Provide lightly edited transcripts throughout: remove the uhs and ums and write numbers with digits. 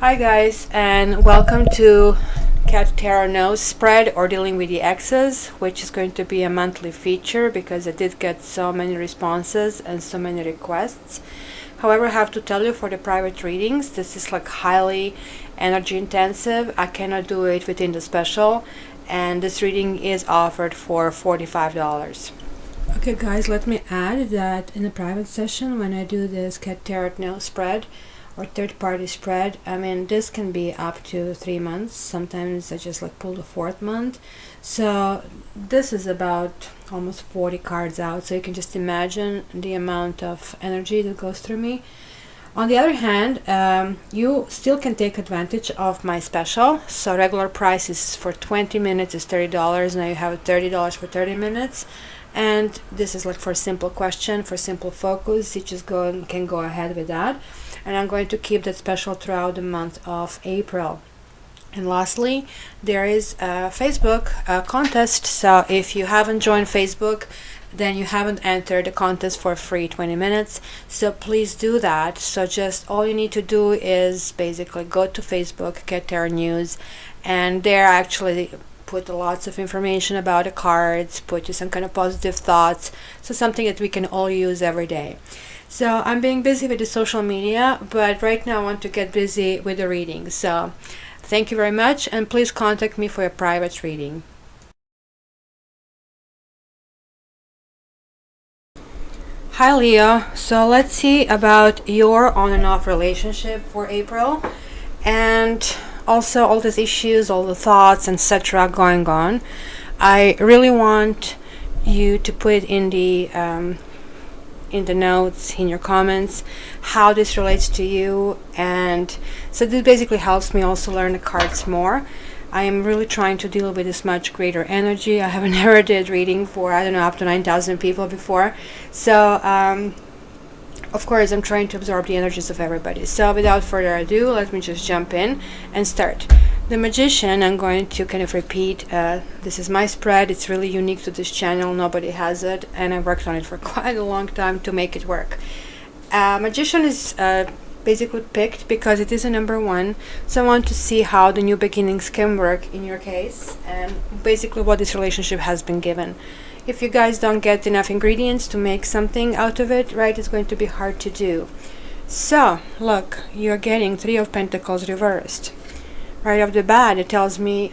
Hi guys, and welcome to Cat Tarot Nose Spread or Dealing with the Exes, which is going to be a monthly feature because I did get so many responses and so many requests. However, I have to tell you, for the private readings, this is like highly energy intensive. I cannot do it within the special, and this reading is offered for $45. Okay guys, let me add that in a private session, when I do this Cat Tarot Nose Spread or third party spread, I mean, this can be up to 3 months. Sometimes I just like pull the fourth month. So this is about almost 40 cards out, so you can just imagine the amount of energy that goes through me. On the other hand, you still can take advantage of my special. So regular price is for 20 minutes is $30. Now you have $30 for 30 minutes. And this is like for simple question, for simple focus. You just can go ahead with that. And I'm going to keep that special throughout the month of April. And lastly, there is a Facebook contest. So if you haven't joined Facebook, then you haven't entered the contest for free 20 minutes. So please do that. So just all you need to do is basically go to Facebook, Cat Tarot News, and there actually put lots of information about the cards, put you some kind of positive thoughts. So something that we can all use every day. So I'm being busy with the social media, but right now I want to get busy with the reading. So thank you very much, and please contact me for a private reading. Hi Leo, so let's see about your on and off relationship for April, and also all these issues, all the thoughts, etc. going on. I really want you to put it in the notes, in your comments, how this relates to you. And so this basically helps me also learn the cards more. I am really trying to deal with this much greater energy. I have never did reading for, I don't know, up to 9,000 people before. So of course I'm trying to absorb the energies of everybody. So without further ado, let me just jump in and start. The Magician, I'm going to kind of repeat, this is my spread. It's really unique to this channel, nobody has it, and I worked on it for quite a long time to make it work. Magician is basically picked because it is a number one, so I want to see how the new beginnings can work in your case, and basically what this relationship has been given. If you guys don't get enough ingredients to make something out of it, right, it's going to be hard to do. So, look, you're getting Three of Pentacles reversed. Right off the bat, it tells me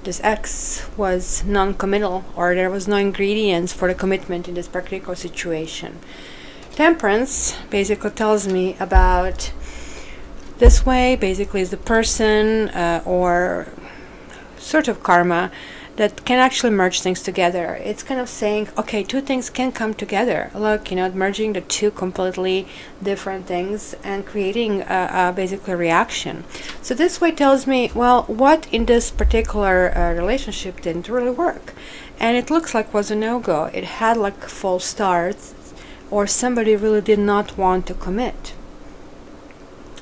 this ex was non-committal, or there was no ingredients for the commitment in this particular situation. Temperance basically tells me about this way, basically is the person or sort of karma that can actually merge things together. It's kind of saying, okay, two things can come together. Look, you know, merging the two completely different things and creating a basically a reaction. So this way tells me, well, what in this particular relationship didn't really work? And it looks like was a no-go. It had like false starts, or somebody really did not want to commit.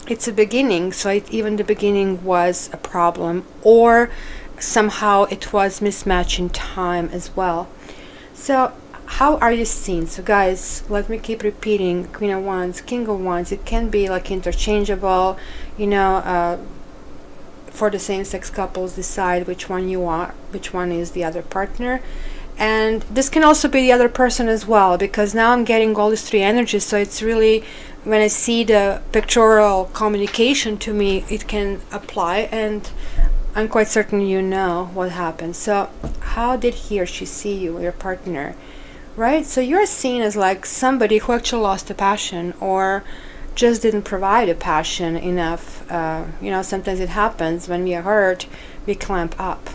It's a beginning, so even the beginning was a problem, or somehow it was mismatch in time as well. So how are you seen? So guys, let me keep repeating, Queen of Wands, King of Wands, it can be like interchangeable, you know, for the same-sex couples, decide which one you are, which one is the other partner. And this can also be the other person as well, because now I'm getting all these three energies, so it's really, when I see the pictorial communication to me, it can apply, and I'm quite certain you know what happened. So how did he or she see you, your partner, right? So you're seen as like somebody who actually lost a passion, or just didn't provide a passion enough. You know, sometimes it happens when we are hurt, we clamp up.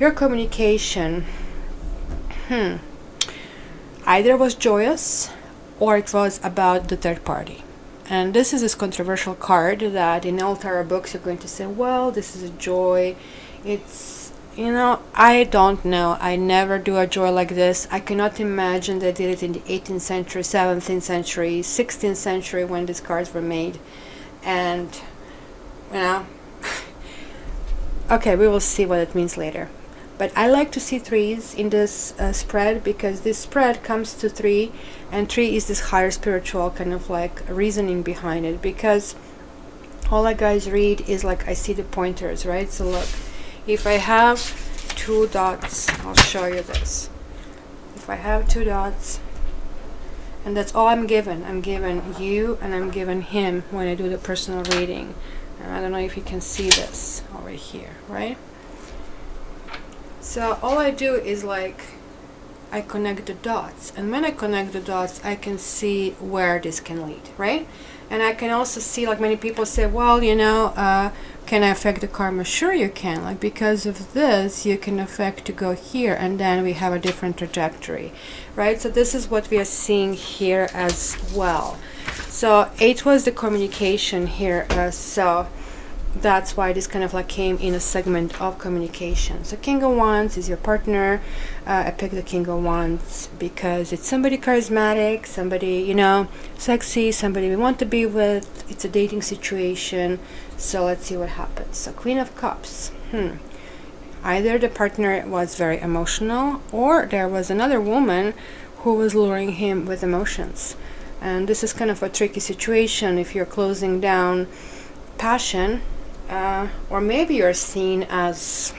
Your communication, either was joyous, or it was about the third party. And this is this controversial card that in all tarot books you're going to say, well, this is a joy. It's, you know, I don't know. I never do a joy like this. I cannot imagine they did it in the 18th century, 17th century, 16th century when these cards were made. And, you know, okay, we will see what it means later. But I like to see threes in this spread, because this spread comes to three, and three is this higher spiritual kind of like reasoning behind it, because all I guys read is like I see the pointers, right? So look, if I have two dots, I'll show you this. If I have two dots, and that's all I'm given you and I'm given him when I do the personal reading. And I don't know if you can see this over here, right? So all I do is like I connect the dots, and when I connect the dots I can see where this can lead, right? And I can also see, like many people say, well, you know, can I affect the karma? Sure you can. Like because of this you can affect to go here, and then we have a different trajectory, right? So this is what we are seeing here as well. So 8 was the communication here, so that's why this kind of like came in a segment of communication. So King of Wands is your partner. I picked the King of Wands because it's somebody charismatic, somebody, you know, sexy, somebody we want to be with. It's a dating situation. So let's see what happens. So Queen of Cups. Either the partner was very emotional, or there was another woman who was luring him with emotions. And this is kind of a tricky situation if you're closing down passion, or maybe you're seen as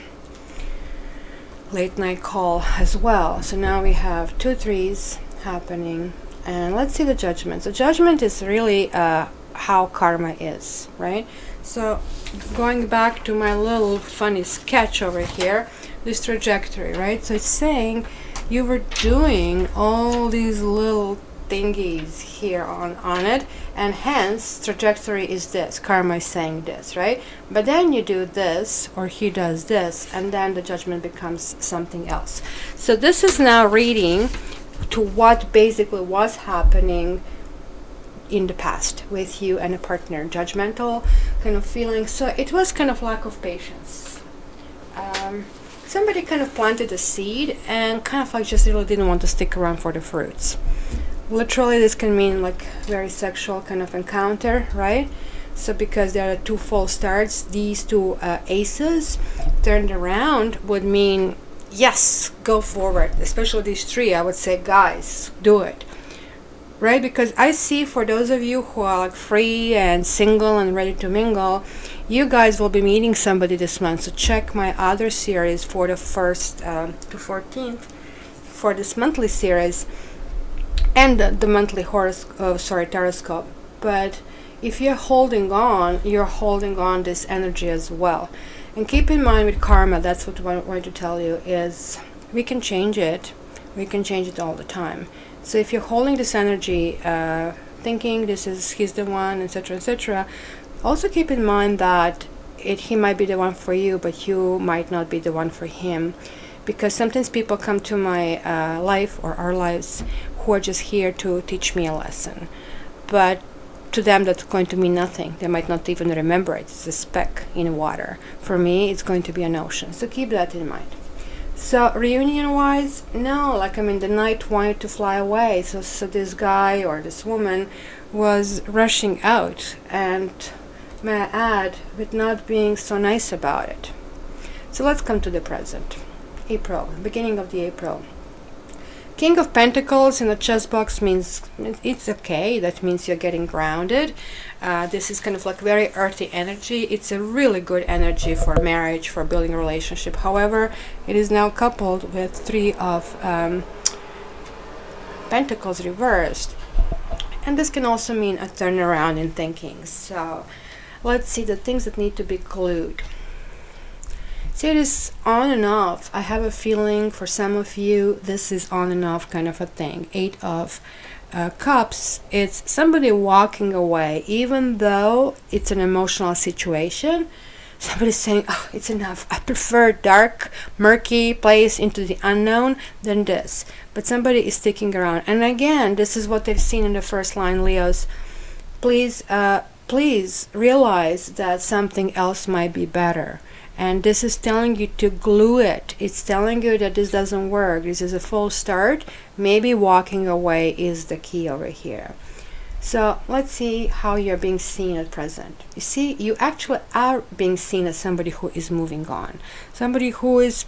late night call as well. So now we have 2 threes happening, and let's see the judgment. So judgment is really how karma is, right? So going back to my little funny sketch over here, this trajectory, right? So it's saying you were doing all these little thingies here on it, and hence trajectory is this, karma is saying this, right? But then you do this, or he does this, and then the judgment becomes something else. So this is now reading to what basically was happening in the past with you and a partner, judgmental kind of feeling. So it was kind of lack of patience. Somebody kind of planted a seed and kind of like just really didn't want to stick around for the fruits. Literally this can mean like very sexual kind of encounter, right? So because there are 2 false starts, these 2 aces turned around would mean yes, go forward. Especially these 3, I would say, guys, do it, right? Because I see for those of you who are like free and single and ready to mingle, you guys will be meeting somebody this month. So check my other series for the 1st to 14th for this monthly series, and the monthly Taroscope. But if you're holding on, you're holding on this energy as well. And keep in mind with karma, that's what I want to tell you, is we can change it. We can change it all the time. So if you're holding this energy, thinking he's the one, etc., etc., also keep in mind that he might be the one for you, but you might not be the one for him. Because sometimes people come to my life or our lives who are just here to teach me a lesson. But to them that's going to mean nothing. They might not even remember it. It's a speck in water. For me, it's going to be an ocean. So keep that in mind. So reunion-wise, no, like I mean the night wanted to fly away. So this guy or this woman was rushing out, and may I add, with not being so nice about it. So let's come to the present. April, beginning of the April. King of Pentacles in the chess box means it's okay. That means you're getting grounded. This is kind of like very earthy energy. It's a really good energy for marriage, for building a relationship. However, it is now coupled with 3 of Pentacles reversed. And this can also mean a turnaround in thinking. So let's see the things that need to be glued. See, it is on and off. I have a feeling for some of you this is on and off kind of a thing. 8 of Cups, it's somebody walking away, even though it's an emotional situation. Somebody's saying, oh, it's enough. I prefer dark, murky place into the unknown than this. But somebody is sticking around. And again, this is what they've seen in the first line, Leos. Please realize that something else might be better. And this is telling you to glue it. It's telling you that this doesn't work. This is a false start. Maybe walking away is the key over here. So let's see how you're being seen at present. You see, you actually are being seen as somebody who is moving on. Somebody who is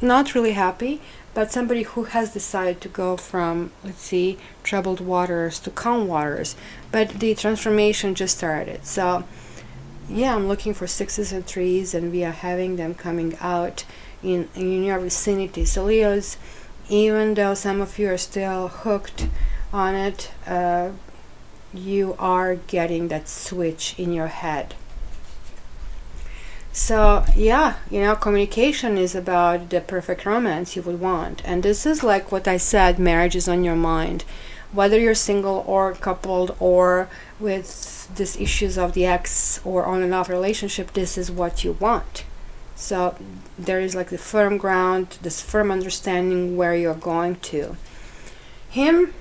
not really happy, but somebody who has decided to go from, let's see, troubled waters to calm waters. But the transformation just started. So yeah, I'm looking for 6s and 3s, and we are having them coming out in your vicinity. So Leos, even though some of you are still hooked on it, you are getting that switch in your head. So yeah, communication is about the perfect romance you would want. And this is like what I said, marriage is on your mind. Whether you're single or coupled or with these issues of the ex or on and off relationship, this is what you want. So there is like the firm ground, this firm understanding where you're going to. Him,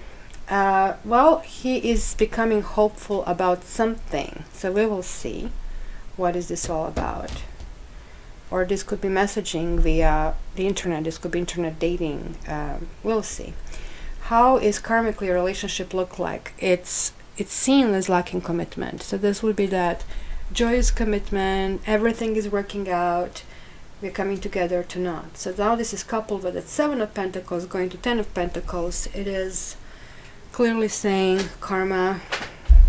he is becoming hopeful about something. So we will see. What is this all about? Or this could be messaging via the internet. This could be internet dating. We'll see. How is karmically a relationship look like? It's seen as lacking commitment. So this would be that joyous commitment. Everything is working out. We're coming together to not. So now this is coupled with that 7 of Pentacles going to 10 of Pentacles. It is clearly saying karma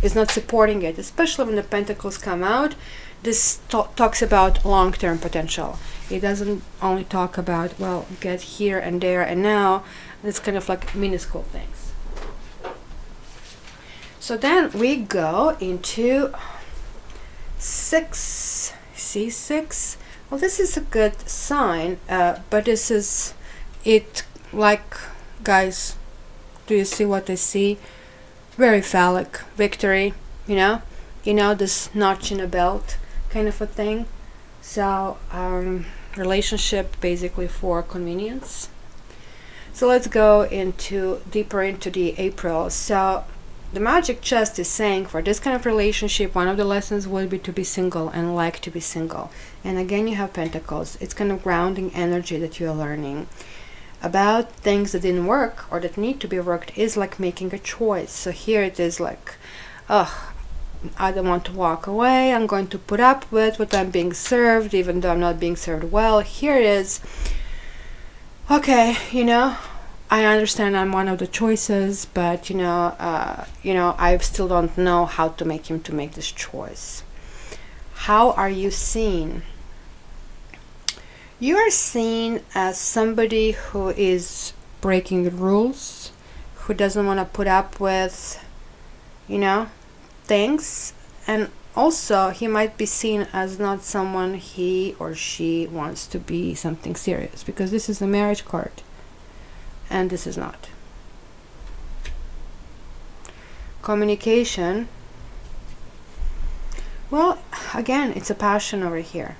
is not supporting it, especially when the Pentacles come out. This talks about long-term potential. It doesn't only talk about, get here and there and now. It's kind of like minuscule things. So then we go into 6. See 6? Well, this is a good sign, but this is it. Like, guys, do you see what I see? Very phallic victory, this notch in a belt kind of a thing. So relationship basically for convenience. So let's go deeper into the April. So the magic chest is saying for this kind of relationship, one of the lessons would be to be single and like to be single. And again, you have Pentacles. It's kind of grounding energy that you're learning about things that didn't work or that need to be worked. Is like making a choice. So here it is like, I don't want to walk away. I'm going to put up with what I'm being served, even though I'm not being served well. Here it is. Okay, I understand I'm one of the choices, but I still don't know how to make him to make this choice. How are you seen? You are seen as somebody who is breaking the rules, who doesn't want to put up with, things. And also, he might be seen as not someone he or she wants to be something serious, because this is a marriage card, and this is not. Communication. Well, again, it's a passion over here.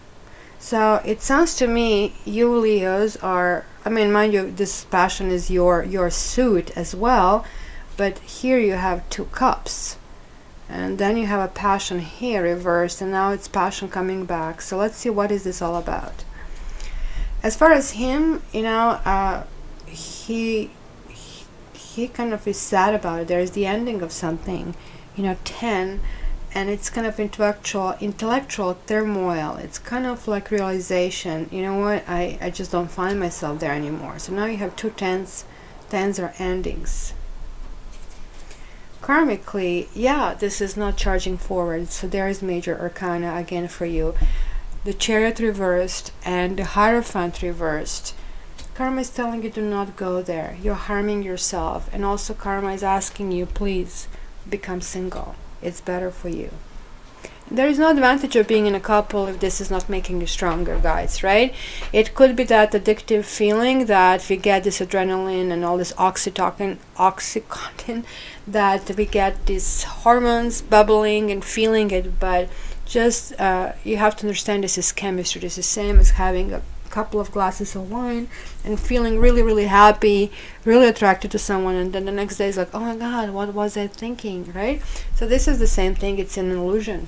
So it sounds to me you Leos are, mind you, this passion is your suit as well, but here you have 2 cups. And then you have a passion here reversed, and now it's passion coming back. So let's see, what is this all about? As far as him, he kind of is sad about it. There's the ending of something, 10, and it's kind of intellectual turmoil. It's kind of like realization, I just don't find myself there anymore. So now you have 2 10s. 10s are endings. Karmically, this is not charging forward. So there is major arcana again for you. The Chariot reversed and the Hierophant reversed. Karma is telling you, do not go there. You're harming yourself. And also karma is asking you, please become single. It's better for you. There is no advantage of being in a couple if this is not making you stronger, guys, right? It could be that addictive feeling that we get, this adrenaline and all this oxytocin, that we get these hormones bubbling and feeling it, but just you have to understand this is chemistry. This is the same as having a couple of glasses of wine and feeling really, really happy, really attracted to someone, and then the next day is like, oh my God, what was I thinking, right? So this is the same thing. It's an illusion.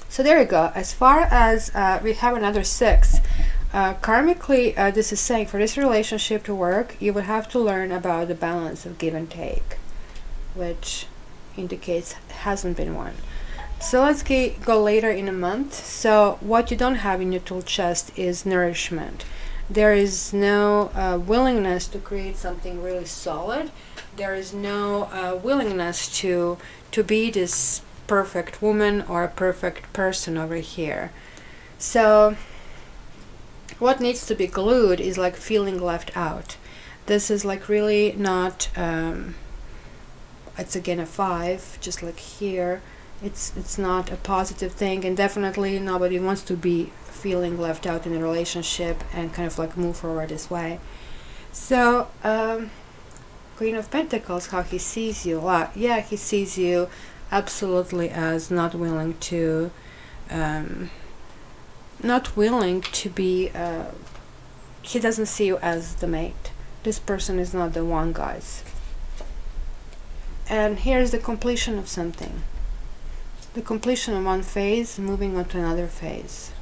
So there you go. As far as we have another 6, karmically, this is saying for this relationship to work, you would have to learn about the balance of give and take, which indicates hasn't been one. So let's go later in a month. So what you don't have in your tool chest is nourishment. There is no willingness to create something really solid. There is no willingness to be this perfect woman or a perfect person over here. So what needs to be glued is like feeling left out. This is like really not it's again a 5, just like here. It's not a positive thing, and definitely nobody wants to be feeling left out in a relationship and kind of like move forward this way. So Queen of Pentacles, how he sees you. Well, yeah, he sees you absolutely as not willing to be he doesn't see you as the mate. This person is not the one, guys. And here's the completion of something. The completion of one phase, moving on to another phase.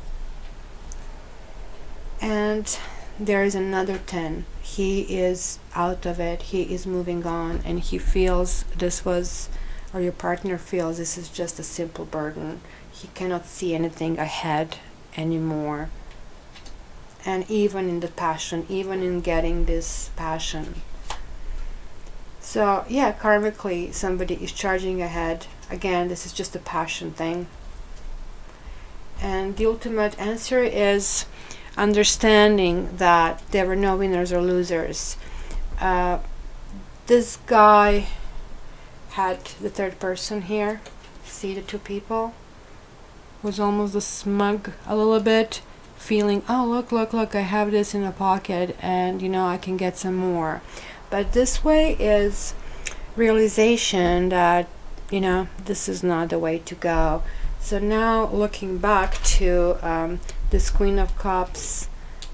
And there is another 10. He is out of it, he is moving on, and he feels this was, or your partner feels this is just a simple burden. He cannot see anything ahead anymore. And even in the passion, even in getting this passion. So yeah, karmically somebody is charging ahead. Again, this is just a passion thing. And the ultimate answer is understanding that there were no winners or losers. This guy had the third person here. See the two people? Was almost a smug a little bit, feeling, oh look, I have this in a pocket and you know I can get some more. But this way is realization that, you know, this is not the way to go. So now looking back to this Queen of Cups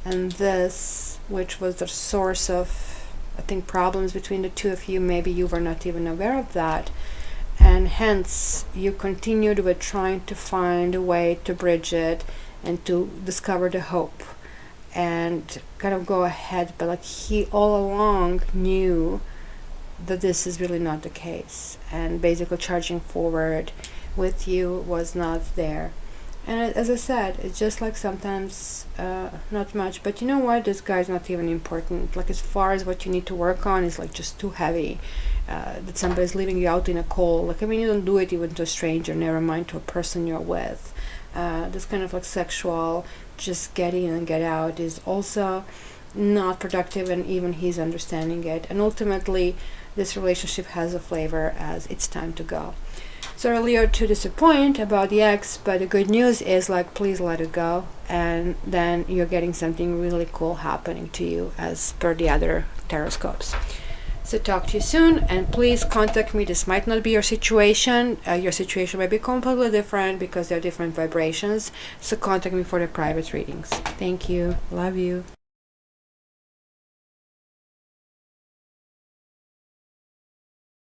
and this, which was the source of, I think, problems between the two of you. Maybe you were not even aware of that. And hence you continued with trying to find a way to bridge it and to discover the hope and kind of go ahead. But like he all along knew that this is really not the case, and basically charging forward with you was not there. And as I said, it's just like sometimes not much, but you know what, this guy's not even important. Like as far as what you need to work on is like just too heavy. That somebody's leaving you out in a cold. Like, I mean, you don't do it even to a stranger, never mind to a person you're with. This kind of like sexual just get in and get out is also not productive, and even he's understanding it. And ultimately this relationship has a flavor as it's time to go. So earlier to disappoint about the ex, but the good news is like please let it go, and then you're getting something really cool happening to you as per the other tarot scopes. So talk to you soon, and please contact me. This might not be your situation. Your situation might be completely different because there are different vibrations. So contact me for the private readings. Thank you. Love you.